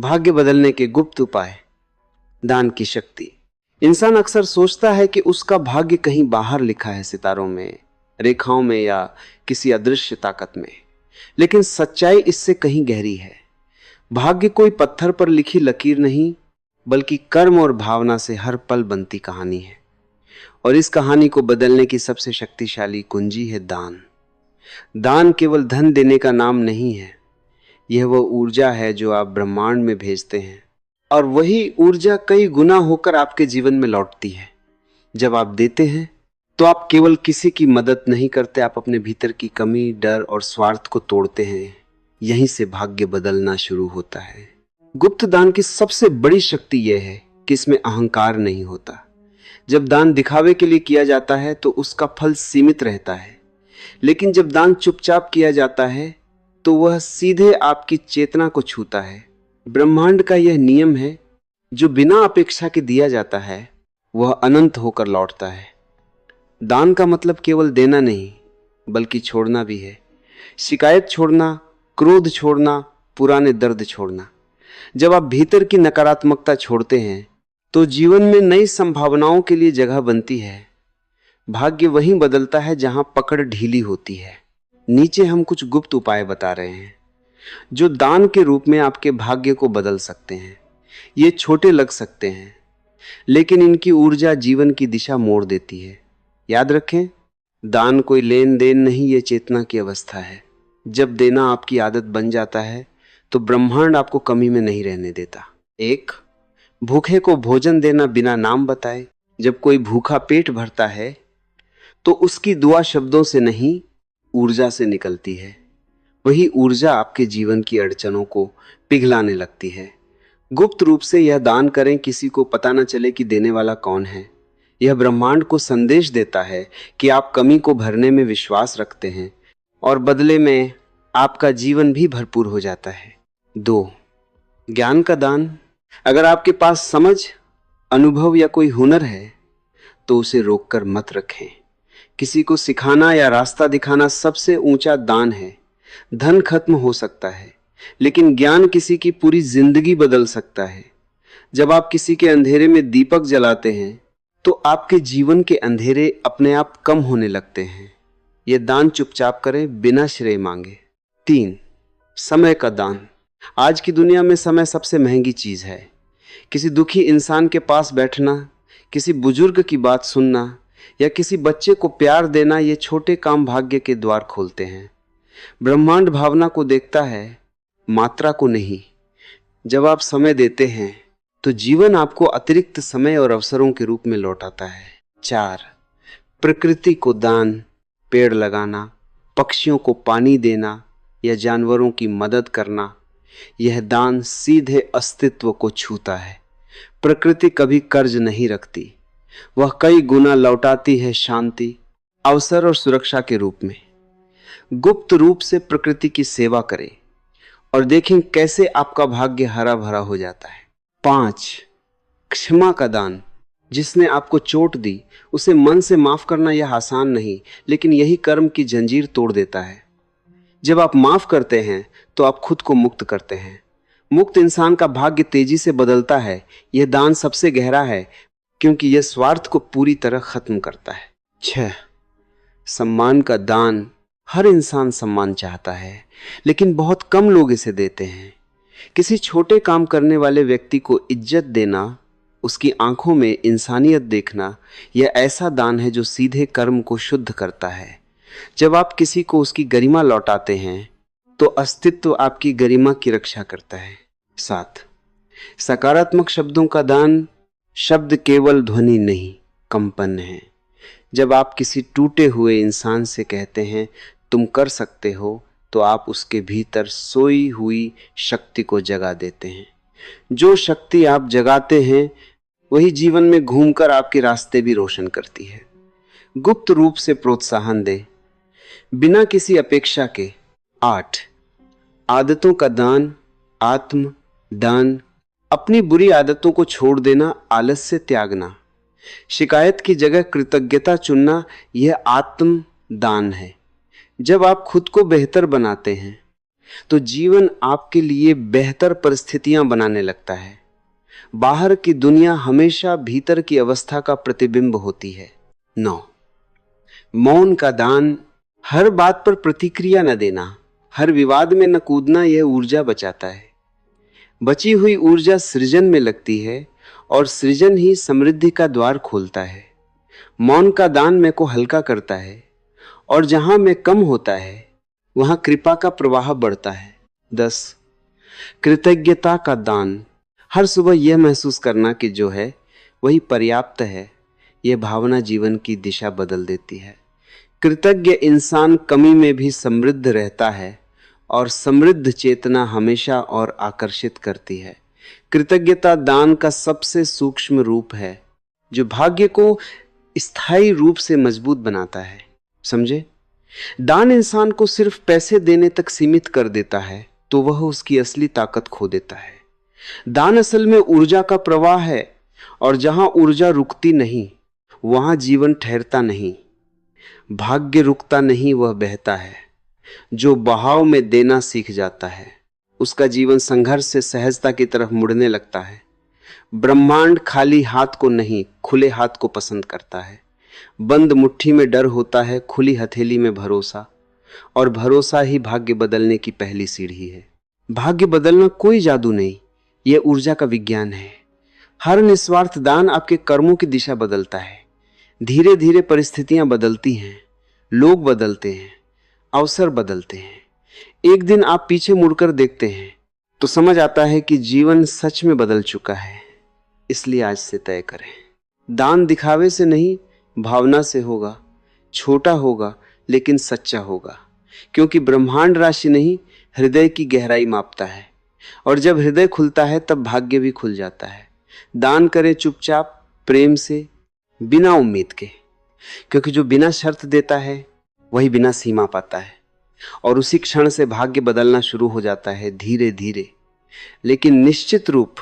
भाग्य बदलने के गुप्त उपाय। दान की शक्ति। इंसान अक्सर सोचता है कि उसका भाग्य कहीं बाहर लिखा है, सितारों में, रेखाओं में या किसी अदृश्य ताकत में। लेकिन सच्चाई इससे कहीं गहरी है। भाग्य कोई पत्थर पर लिखी लकीर नहीं, बल्कि कर्म और भावना से हर पल बनती कहानी है। और इस कहानी को बदलने की सबसे शक्तिशाली कुंजी है दान। दान केवल धन देने का नाम नहीं है, यह वह ऊर्जा है जो आप ब्रह्मांड में भेजते हैं, और वही ऊर्जा कई गुना होकर आपके जीवन में लौटती है। जब आप देते हैं तो आप केवल किसी की मदद नहीं करते, आप अपने भीतर की कमी, डर और स्वार्थ को तोड़ते हैं। यहीं से भाग्य बदलना शुरू होता है। गुप्त दान की सबसे बड़ी शक्ति यह है कि इसमें अहंकार नहीं होता। जब दान दिखावे के लिए किया जाता है तो उसका फल सीमित रहता है, लेकिन जब दान चुपचाप किया जाता है तो वह सीधे आपकी चेतना को छूता है। ब्रह्मांड का यह नियम है, जो बिना अपेक्षा के दिया जाता है वह अनंत होकर लौटता है। दान का मतलब केवल देना नहीं, बल्कि छोड़ना भी है। शिकायत छोड़ना, क्रोध छोड़ना, पुराने दर्द छोड़ना। जब आप भीतर की नकारात्मकता छोड़ते हैं तो जीवन में नई संभावनाओं के लिए जगह बनती है। भाग्य वहीं बदलता है जहां पकड़ ढीली होती है। नीचे हम कुछ गुप्त उपाय बता रहे हैं जो दान के रूप में आपके भाग्य को बदल सकते हैं। ये छोटे लग सकते हैं, लेकिन इनकी ऊर्जा जीवन की दिशा मोड़ देती है। याद रखें, दान कोई लेन देन नहीं, ये चेतना की अवस्था है। जब देना आपकी आदत बन जाता है तो ब्रह्मांड आपको कमी में नहीं रहने देता। 1. भूखे को भोजन देना बिना नाम बताए। जब कोई भूखा पेट भरता है तो उसकी दुआ शब्दों से नहीं, ऊर्जा से निकलती है। वही ऊर्जा आपके जीवन की अड़चनों को पिघलाने लगती है। गुप्त रूप से यह दान करें, किसी को पता न चले कि देने वाला कौन है। यह ब्रह्मांड को संदेश देता है कि आप कमी को भरने में विश्वास रखते हैं, और बदले में आपका जीवन भी भरपूर हो जाता है। 2. ज्ञान का दान। अगर आपके पास समझ, अनुभव या कोई हुनर है तो उसे रोककर मत रखें। किसी को सिखाना या रास्ता दिखाना सबसे ऊंचा दान है। धन खत्म हो सकता है, लेकिन ज्ञान किसी की पूरी जिंदगी बदल सकता है। जब आप किसी के अंधेरे में दीपक जलाते हैं तो आपके जीवन के अंधेरे अपने आप कम होने लगते हैं। यह दान चुपचाप करें, बिना श्रेय मांगे। 3. समय का दान। आज की दुनिया में समय सबसे महंगी चीज है। किसी दुखी इंसान के पास बैठना, किसी बुजुर्ग की बात सुनना या किसी बच्चे को प्यार देना, ये छोटे काम भाग्य के द्वार खोलते हैं। ब्रह्मांड भावना को देखता है, मात्रा को नहीं। जब आप समय देते हैं तो जीवन आपको अतिरिक्त समय और अवसरों के रूप में लौटाता है। 4. प्रकृति को दान। पेड़ लगाना, पक्षियों को पानी देना या जानवरों की मदद करना, यह दान सीधे अस्तित्व को छूता है। प्रकृति कभी कर्ज नहीं रखती, वह कई गुना लौटाती है, शांति, अवसर और सुरक्षा के रूप में। गुप्त रूप से प्रकृति की सेवा करें और देखें कैसे आपका भाग्य हरा भरा हो जाता है। 5. क्षमा का दान। जिसने आपको चोट दी उसे मन से माफ करना यह आसान नहीं, लेकिन यही कर्म की जंजीर तोड़ देता है। जब आप माफ करते हैं तो आप खुद को मुक्त करते हैं। मुक्त इंसान का भाग्य तेजी से बदलता है। यह दान सबसे गहरा है, क्योंकि यह स्वार्थ को पूरी तरह खत्म करता है। 6. सम्मान का दान। हर इंसान सम्मान चाहता है, लेकिन बहुत कम लोग इसे देते हैं। किसी छोटे काम करने वाले व्यक्ति को इज्जत देना, उसकी आंखों में इंसानियत देखना, यह ऐसा दान है जो सीधे कर्म को शुद्ध करता है। जब आप किसी को उसकी गरिमा लौटाते हैं तो अस्तित्व आपकी गरिमा की रक्षा करता है। 7. सकारात्मक शब्दों का दान। शब्द केवल ध्वनि नहीं, कंपन है। जब आप किसी टूटे हुए इंसान से कहते हैं तुम कर सकते हो, तो आप उसके भीतर सोई हुई शक्ति को जगा देते हैं। जो शक्ति आप जगाते हैं वही जीवन में घूमकर आपके रास्ते भी रोशन करती है। गुप्त रूप से प्रोत्साहन दें, बिना किसी अपेक्षा के। 8. आदतों का दान। आत्म दान। अपनी बुरी आदतों को छोड़ देना, आलस्य त्यागना, शिकायत की जगह कृतज्ञता चुनना, यह आत्म दान है। जब आप खुद को बेहतर बनाते हैं तो जीवन आपके लिए बेहतर परिस्थितियां बनाने लगता है। बाहर की दुनिया हमेशा भीतर की अवस्था का प्रतिबिंब होती है। 9, मौन का दान। हर बात पर प्रतिक्रिया न देना, हर विवाद में न कूदना, यह ऊर्जा बचाता है। बची हुई ऊर्जा सृजन में लगती है और सृजन ही समृद्धि का द्वार खोलता है। मौन का दान मैं को हल्का करता है और जहां मैं कम होता है वहां कृपा का प्रवाह बढ़ता है। 10, कृतज्ञता का दान। हर सुबह यह महसूस करना कि जो है वही पर्याप्त है, यह भावना जीवन की दिशा बदल देती है। कृतज्ञ इंसान कमी में भी समृद्ध रहता है और समृद्ध चेतना हमेशा और आकर्षित करती है। कृतज्ञता दान का सबसे सूक्ष्म रूप है जो भाग्य को स्थायी रूप से मजबूत बनाता है। समझे? दान इंसान को सिर्फ पैसे देने तक सीमित कर देता है तो वह उसकी असली ताकत खो देता है। दान असल में ऊर्जा का प्रवाह है और जहां ऊर्जा रुकती नहीं वहां जीवन ठहरता नहीं। भाग्य रुकता नहीं, वह बहता है। जो बहाव में देना सीख जाता है उसका जीवन संघर्ष से सहजता की तरफ मुड़ने लगता है। ब्रह्मांड खाली हाथ को नहीं, खुले हाथ को पसंद करता है। बंद मुट्ठी में डर होता है, खुली हथेली में भरोसा, और भरोसा ही भाग्य बदलने की पहली सीढ़ी है। भाग्य बदलना कोई जादू नहीं, यह ऊर्जा का विज्ञान है। हर निस्वार्थ दान आपके कर्मों की दिशा बदलता है। धीरे धीरे परिस्थितियां बदलती हैं, लोग बदलते हैं, अवसर बदलते हैं। एक दिन आप पीछे मुड़कर देखते हैं तो समझ आता है कि जीवन सच में बदल चुका है। इसलिए आज से तय करें, दान दिखावे से नहीं भावना से होगा। छोटा होगा लेकिन सच्चा होगा, क्योंकि ब्रह्मांड राशि नहीं हृदय की गहराई मापता है, और जब हृदय खुलता है तब भाग्य भी खुल जाता है। दान करें चुपचाप, प्रेम से, बिना उम्मीद के, क्योंकि जो बिना शर्त देता है वही बिना सीमा पाता है, और उसी क्षण से भाग्य बदलना शुरू हो जाता है, धीरे धीरे लेकिन निश्चित रूप